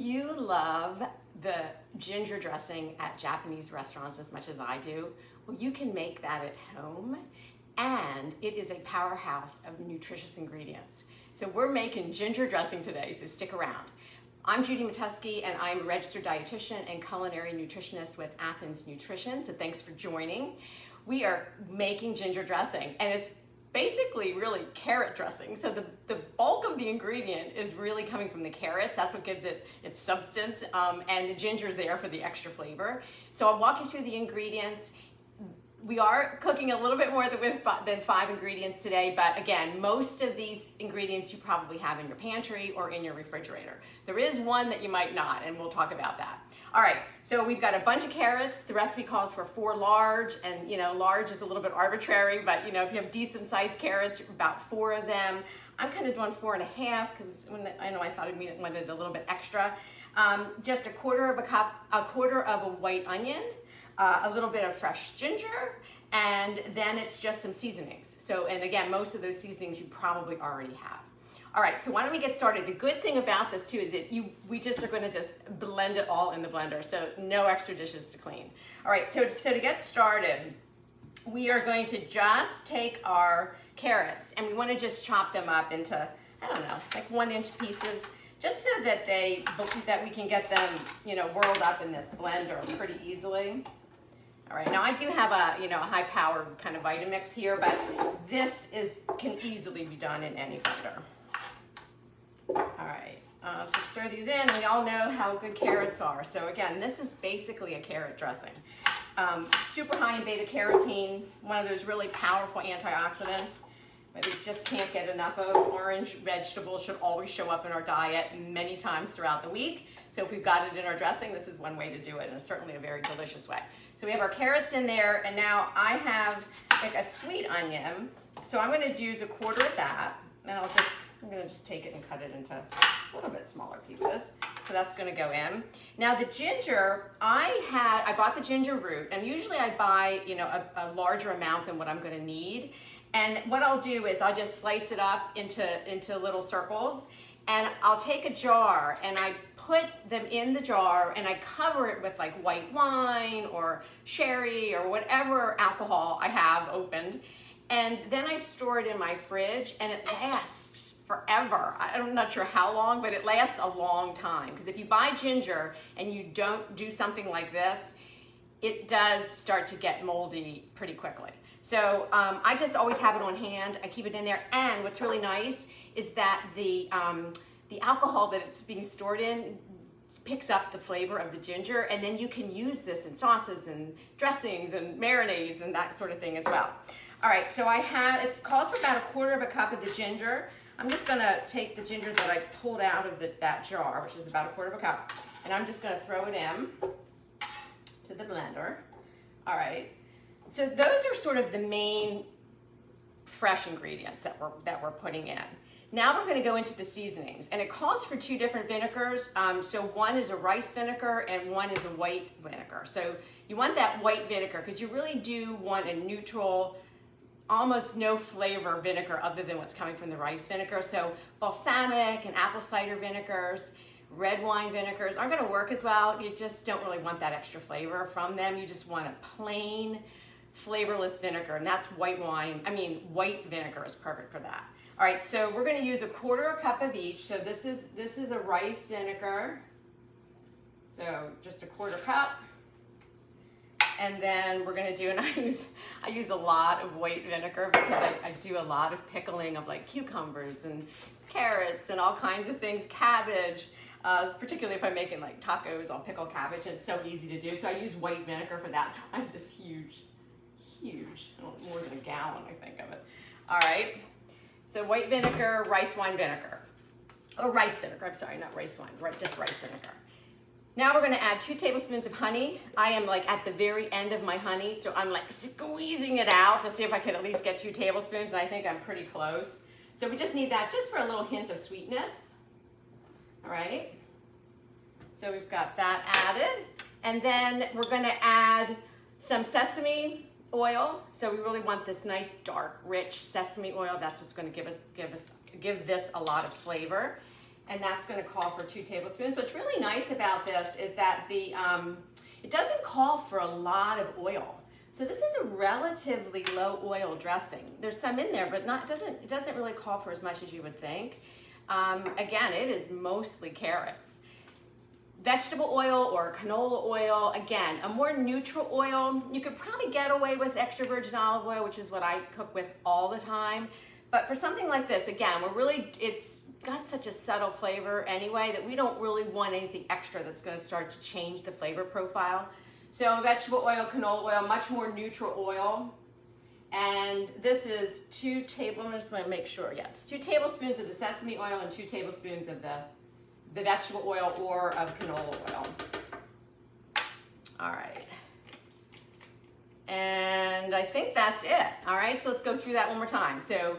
you love the ginger dressing at Japanese restaurants as much as I do, well, you can make that at home, and it is a powerhouse of nutritious ingredients. So we're making ginger dressing today, so stick around. I'm Judy Matusky, and I'm a registered dietitian and culinary nutritionist with Athens Nutrition, so thanks for joining. We are making ginger dressing, and it's basically really carrot dressing. So the bulk of the ingredient is really coming from the carrots. That's what gives it its substance, and the ginger is there for the extra flavor. So I'll walk you through the ingredients. We are cooking a little bit more than 5 ingredients today, but again, most of these ingredients you probably have in your pantry or in your refrigerator. There is one that you might not, and we'll talk about that. All right, so we've got a bunch of carrots. The recipe calls for 4 large, and large is a little bit arbitrary, but if you have decent sized carrots, about 4 of them. I'm kind of doing 4.5 because I thought I wanted a little bit extra. Just a quarter of a cup, a quarter of a white onion, a little bit of fresh ginger, and then it's just some seasonings. So, and again, most of those seasonings you probably already have. All right, so why don't we get started? The good thing about this too is that we just are going to just blend it all in the blender, so no extra dishes to clean. All right, so to get started, we are going to just take our carrots and we want to just chop them up into, I don't know, like 1-inch pieces, just so that we can get them, whirled up in this blender pretty easily. All right, now I do have a high-powered kind of Vitamix here, but this can easily be done in any blender. All right, so stir these in, and we all know how good carrots are. So again, this is basically a carrot dressing. Super high in beta carotene, one of those really powerful antioxidants that we just can't get enough of. Orange vegetables should always show up in our diet many times throughout the week. So if we've got it in our dressing, this is one way to do it, and it's certainly a very delicious way. So we have our carrots in there, and now I have like a sweet onion. So I'm gonna use a quarter of that, and I'm gonna just take it and cut it into a little bit smaller pieces. So that's gonna go in. Now the ginger, I bought the ginger root, and usually I buy, a larger amount than what I'm gonna need. And what I'll do is I'll just slice it up into little circles, and I'll take a jar and I put them in the jar and I cover it with like white wine or sherry or whatever alcohol I have opened. And then I store it in my fridge, and it lasts forever. I'm not sure how long, but it lasts a long time. Because if you buy ginger and you don't do something like this, it does start to get moldy pretty quickly. So I just always have it on hand. I keep it in there, and what's really nice is that the alcohol that it's being stored in picks up the flavor of the ginger, and then you can use this in sauces and dressings and marinades and that sort of thing as well. All right, so it calls for about a quarter of a cup of the ginger. I'm just gonna take the ginger that I pulled out of that jar, which is about a quarter of a cup, and I'm just gonna throw it in to the blender. All right. So those are sort of the main fresh ingredients that we're putting in. Now we're going to go into the seasonings, and it calls for 2 different vinegars. So one is a rice vinegar and one is a white vinegar. So you want that white vinegar because you really do want a neutral, almost no flavor vinegar other than what's coming from the rice vinegar. So balsamic and apple cider vinegars, red wine vinegars aren't going to work as well. You just don't really want that extra flavor from them. You just want a plain, flavorless vinegar, and that's white vinegar is perfect for that. All right, so we're going to use a quarter a cup of each. So this is a rice vinegar, so just a quarter cup. And then we're going to do, and I use a lot of white vinegar because I do a lot of pickling of like cucumbers and carrots and all kinds of things, cabbage. Particularly if I'm making like tacos, I'll pickle cabbage, and it's so easy to do. So I use white vinegar for that. So I have this huge, more than a gallon, I think, of it. All right. So white vinegar, rice wine vinegar. Oh, rice vinegar. I'm sorry, not rice wine, just rice vinegar. Now we're going to add 2 tablespoons of honey. I am like at the very end of my honey, so I'm like squeezing it out to see if I can at least get 2 tablespoons. I think I'm pretty close. So we just need that just for a little hint of sweetness. All right. So we've got that added. And then we're going to add some sesame oil. So we really want this nice, dark, rich sesame oil. That's what's going to give this a lot of flavor. and that's going to call for 2 tablespoons. What's really nice about this is that it doesn't call for a lot of oil. So this is a relatively low oil dressing. There's some in there, but it doesn't really call for as much as you would think. Again, it is mostly carrots. Vegetable oil or canola oil, again, a more neutral oil. You could probably get away with extra virgin olive oil, which is what I cook with all the time. But for something like this, again, it's got such a subtle flavor anyway that we don't really want anything extra that's going to start to change the flavor profile. So vegetable oil, canola oil, much more neutral oil. And this is 2 tablespoons, I just want to make sure, yeah, it's 2 tablespoons of the sesame oil and 2 tablespoons of the vegetable oil or of canola oil. All right. And I think that's it. All right, so let's go through that one more time. So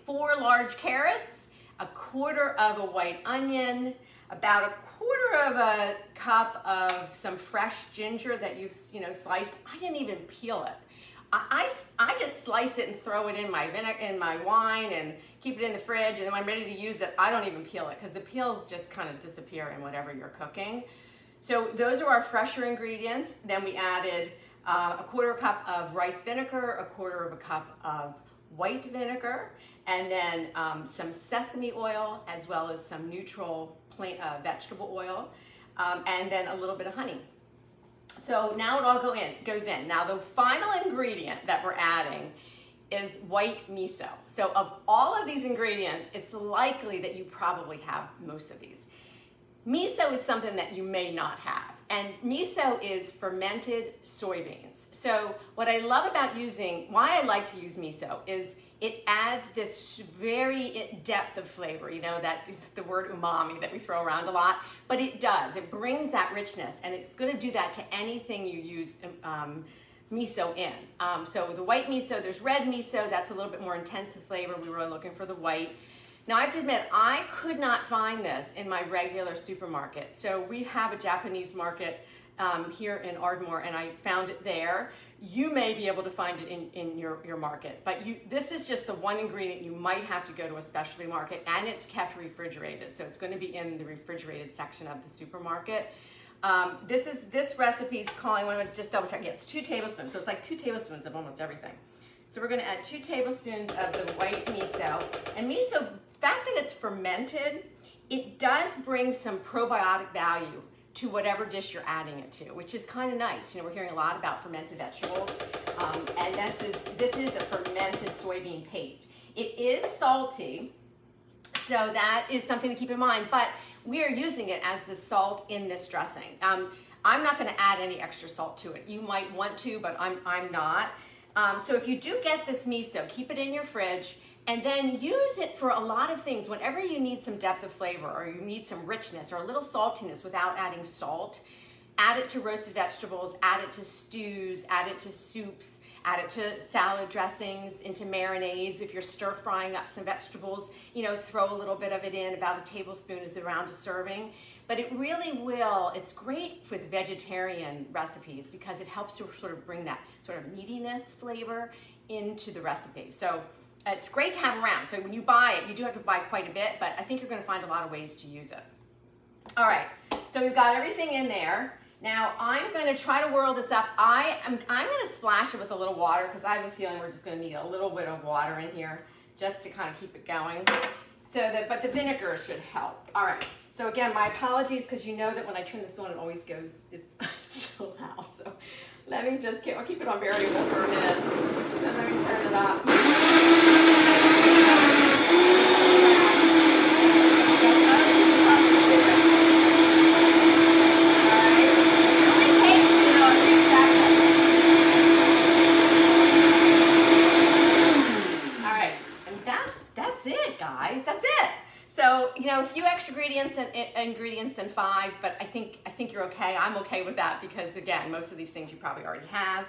4 large carrots, 1/4 of a white onion, about 1/4 of a cup of some fresh ginger that you've sliced. I didn't even peel it. I just slice it and throw it in my wine and keep it in the fridge, and then when I'm ready to use it, I don't even peel it because the peels just kind of disappear in whatever you're cooking. So those are our fresher ingredients. Then we added 1/4 cup of rice vinegar, 1/4 cup of white vinegar, and then some sesame oil as well as some neutral plain vegetable oil, and then a little bit of honey. So now it all goes in. Now the final ingredient that we're adding is white miso. So of all of these ingredients, it's likely that you probably have most of these. Miso is something that you may not have. And miso is fermented soybeans. So what I love about why I like to use miso is it adds this very depth of flavor, that is the word umami that we throw around a lot, but it does. It brings that richness, and it's going to do that to anything you use miso in. So the white miso, there's red miso, that's a little bit more intensive flavor. We were looking for the white. Now I have to admit, I could not find this in my regular supermarket. So we have a Japanese market here in Ardmore, and I found it there. You may be able to find it in your market, but this is just the one ingredient you might have to go to a specialty market, and it's refrigerated. So it's going to be in the refrigerated section of the supermarket. This recipe is calling, I want to just double check, yeah, it's 2 tablespoons. So it's like 2 tablespoons of almost everything. So we're going to add 2 tablespoons of the white miso. And miso, the fact that it's fermented, it does bring some probiotic value to whatever dish you're adding it to, which is kind of nice. We're hearing a lot about fermented vegetables, and this is a fermented soybean paste. It is salty, so that is something to keep in mind, but we are using it as the salt in this dressing. I'm not gonna add any extra salt to it. You might want to, but I'm not. So if you do get this miso, keep it in your fridge, and then use it for a lot of things. Whenever you need some depth of flavor, or you need some richness or a little saltiness without adding salt, add it to roasted vegetables, add it to stews, add it to soups, add it to salad dressings, into marinades. If you're stir frying up some vegetables, throw a little bit of it in. About a tablespoon is around a serving. But it really will, it's great with vegetarian recipes because it helps to sort of bring that sort of meatiness flavor into the recipe. So it's great to have around. So when you buy it, you do have to buy quite a bit, but I think you're going to find a lot of ways to use it. All right, so we've got everything in there. Now I'm going to try to whirl this up. I'm going to splash it with a little water because I have a feeling we're just going to need a little bit of water in here just to kind of keep it going. But the vinegar should help. All right, so again, my apologies because you know that when I turn this on, it always goes, it's still loud. So let me just I'll keep it on variable for a minute. Then let me turn it up. That's it. So, a few extra ingredients than 5, but I think you're okay. I'm okay with that because, again, most of these things you probably already have.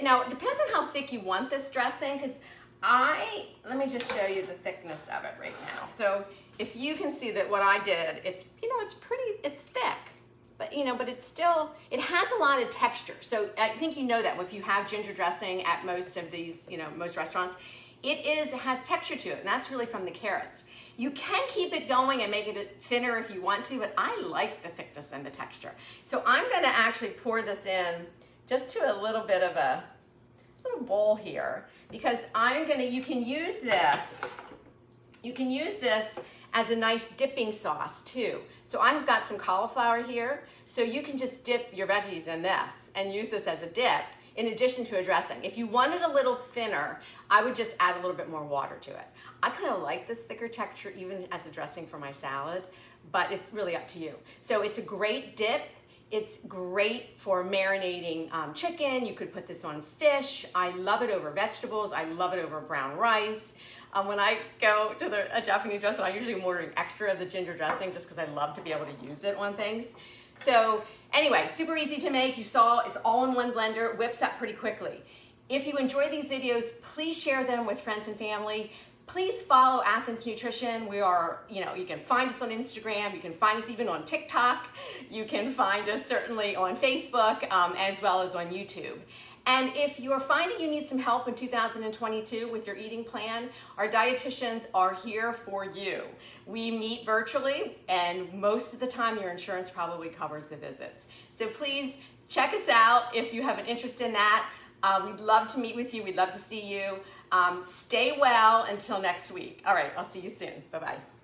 Now, it depends on how thick you want this dressing, because let me just show you the thickness of it right now. So, if you can see that what I did, it's thick, but it has a lot of texture. So, I think you know that if you have ginger dressing at most of these, most restaurants, it has texture to it, and that's really from the carrots. You can keep it going and make it thinner if you want to, but I like the thickness and the texture. So I'm gonna actually pour this in just to a little bit of a little bowl here, because you can use this as a nice dipping sauce too. So I've got some cauliflower here, so you can just dip your veggies in this and use this as a dip in addition to a dressing. If you want it a little thinner, I would just add a little bit more water to it. I kind of like this thicker texture even as a dressing for my salad, but it's really up to you. So it's a great dip. It's great for marinating chicken. You could put this on fish. I love it over vegetables. I love it over brown rice. When I go to a Japanese restaurant, I usually am ordering extra of the ginger dressing just because I love to be able to use it on things. So anyway, super easy to make. You saw it's all in one blender. It whips up pretty quickly. If you enjoy these videos, please share them with friends and family. Please follow Athens Nutrition. We are, you can find us on Instagram. You can find us even on TikTok. You can find us certainly on Facebook, as well as on YouTube. And if you're finding you need some help in 2022 with your eating plan, our dietitians are here for you. We meet virtually, and most of the time your insurance probably covers the visits. So please check us out if you have an interest in that. We'd love to meet with you. We'd love to see you. Stay well until next week. All right, I'll see you soon. Bye-bye.